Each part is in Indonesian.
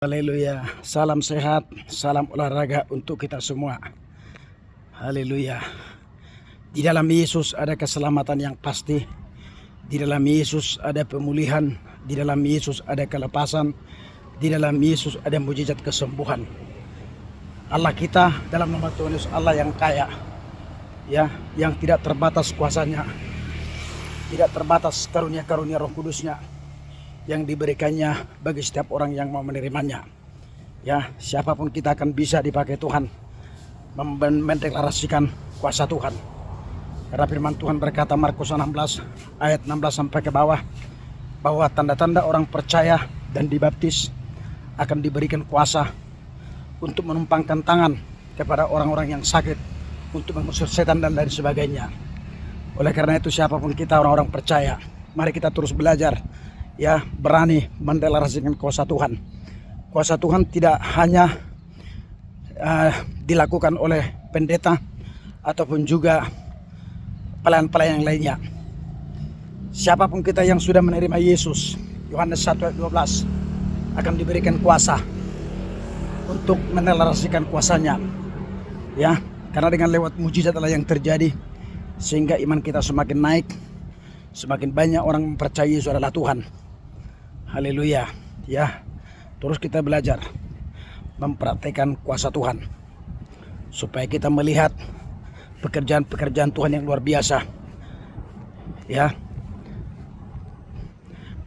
Haleluya, salam sehat, salam olahraga untuk kita semua. Haleluya. Di dalam Yesus ada keselamatan yang pasti. Di dalam Yesus ada pemulihan. Di dalam Yesus ada kelepasan. Di dalam Yesus ada mujizat kesembuhan. Allah kita dalam nama Tuhan Yesus, Allah yang kaya, ya, yang tidak terbatas kuasanya, tidak terbatas karunia-karunia Roh Kudusnya yang diberikannya bagi setiap orang yang mau menerimanya. Ya, siapapun kita akan bisa dipakai Tuhan mendeklarasikan kuasa Tuhan. Karena firman Tuhan berkata Markus 16 ayat 16 sampai ke bawah, bahwa tanda-tanda orang percaya dan dibaptis akan diberikan kuasa untuk menumpangkan tangan kepada orang-orang yang sakit, untuk mengusir setan dan lain sebagainya. Oleh karena itu, siapapun kita, orang-orang percaya, mari kita terus belajar, ya, berani mendeklarasikan kuasa Tuhan. Kuasa Tuhan tidak hanya dilakukan oleh pendeta ataupun juga pelayan-pelayan yang lainnya. Siapapun kita yang sudah menerima Yesus, Yohanes 1 ayat 12, akan diberikan kuasa untuk mendeklarasikan kuasanya, ya, karena dengan lewat mujizat Allah yang terjadi, sehingga iman kita semakin naik, semakin banyak orang mempercayai Yesus adalah Tuhan. Haleluya, ya. Terus kita belajar mempraktekkan kuasa Tuhan supaya kita melihat pekerjaan-pekerjaan Tuhan yang luar biasa, ya.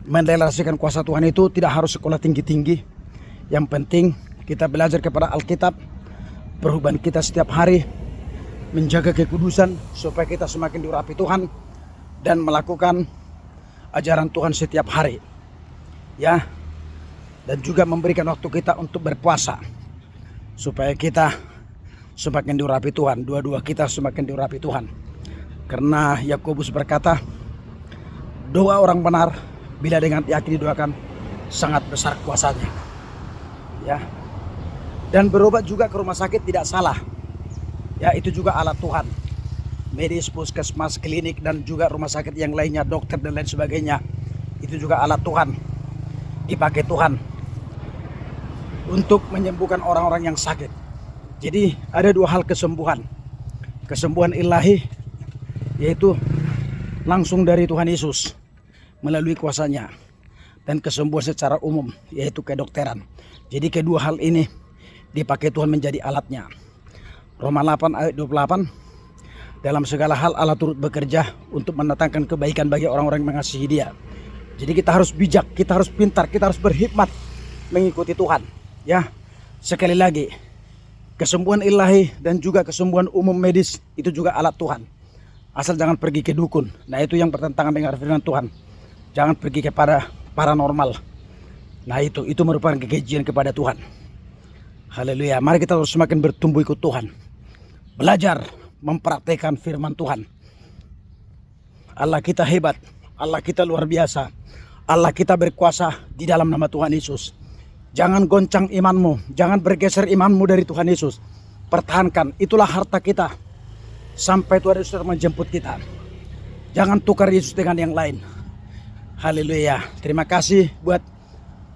Mendeklarasikan kuasa Tuhan itu tidak harus sekolah tinggi-tinggi. Yang penting kita belajar kepada Alkitab, perubahan kita setiap hari, menjaga kekudusan supaya kita semakin diurapi Tuhan dan melakukan ajaran Tuhan setiap hari, ya. Dan juga memberikan waktu kita untuk berpuasa supaya kita semakin diurapi Tuhan, dua-dua kita semakin diurapi Tuhan. Karena Yakobus berkata, doa orang benar bila dengan yakin didoakan sangat besar kuasanya, ya. Dan berobat juga ke rumah sakit tidak salah, ya, itu juga alat Tuhan. Medis, puskesmas, klinik, dan juga rumah sakit yang lainnya, dokter dan lain sebagainya, itu juga alat Tuhan, dipakai Tuhan untuk menyembuhkan orang-orang yang sakit. Jadi ada dua hal kesembuhan. Kesembuhan ilahi, yaitu langsung dari Tuhan Yesus melalui kuasanya, dan kesembuhan secara umum, yaitu kedokteran. Jadi kedua hal ini dipakai Tuhan menjadi alatnya. Roma 8 ayat 28, dalam segala hal Allah turut bekerja untuk mendatangkan kebaikan bagi orang-orang yang mengasihi Dia. Jadi kita harus bijak, kita harus pintar, kita harus berhikmat mengikuti Tuhan, ya. Sekali lagi, kesembuhan ilahi dan juga kesembuhan umum medis itu juga alat Tuhan. Asal jangan pergi ke dukun. Nah, itu yang bertentangan dengan firman Tuhan. Jangan pergi kepada paranormal. Nah, itu merupakan kekejian kepada Tuhan. Haleluya. Mari kita harus semakin bertumbuh ikut Tuhan. Belajar mempraktekkan firman Tuhan. Allah kita hebat, Allah kita luar biasa, Allah kita berkuasa di dalam nama Tuhan Yesus. Jangan goncang imanmu, jangan bergeser imanmu dari Tuhan Yesus. Pertahankan, itulah harta kita sampai Tuhan Yesus menjemput kita. Jangan tukar Yesus dengan yang lain. Haleluya. Terima kasih buat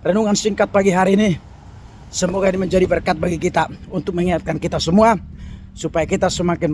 renungan singkat pagi hari ini. Semoga ini menjadi berkat bagi kita untuk mengingatkan kita semua supaya kita semakin